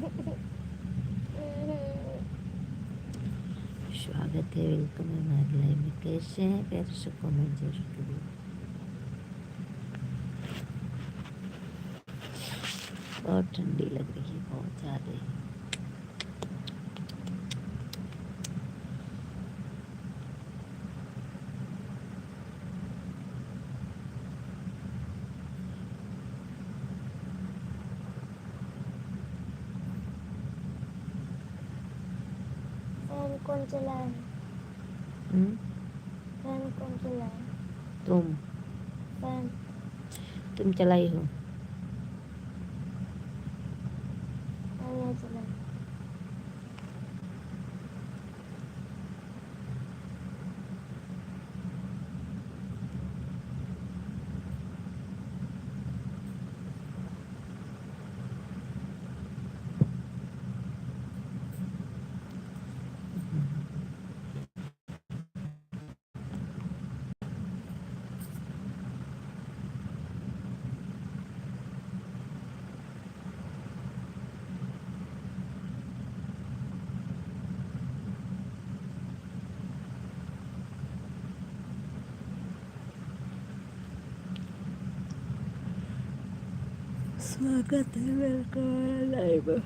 स्वागत है, वेलकम है हमारे लाइव में। कैसे हैं प्यारे से कमेंट जरूर करिए। बहुत ठंडी लग रही है, बहुत ज़्यादा ही। फैन कौन चलाए? फैन कौन चलाए? तुम फैन तुम चलाई हो? मैंने चलाया। स्वागत है, वेलकम है लाइव में।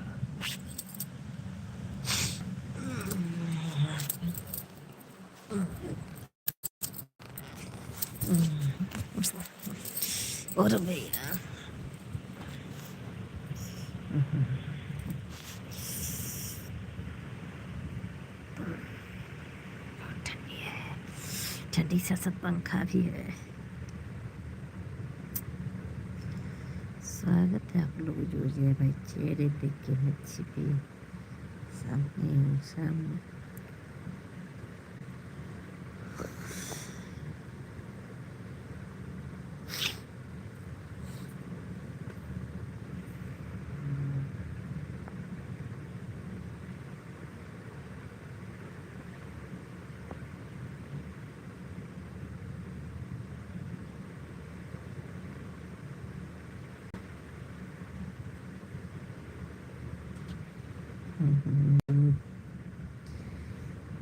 और भैया ठंडी है, ठंडी सा सब पंखा भी है। स्वागत है आप लोग जो है भाई। चेहरे देख के मत छिपिए, सामने हूँ सामने।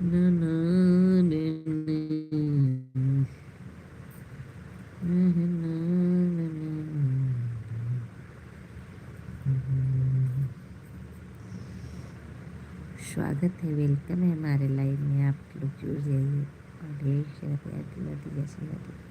ना ना ने, ने, ने, ने, स्वागत है, वेलकम है हमारे लाइव में। आप लोग जुड़ जाइए और ढेर सारा प्यार दिला दीजिए, आशीर्वाद दीजिए।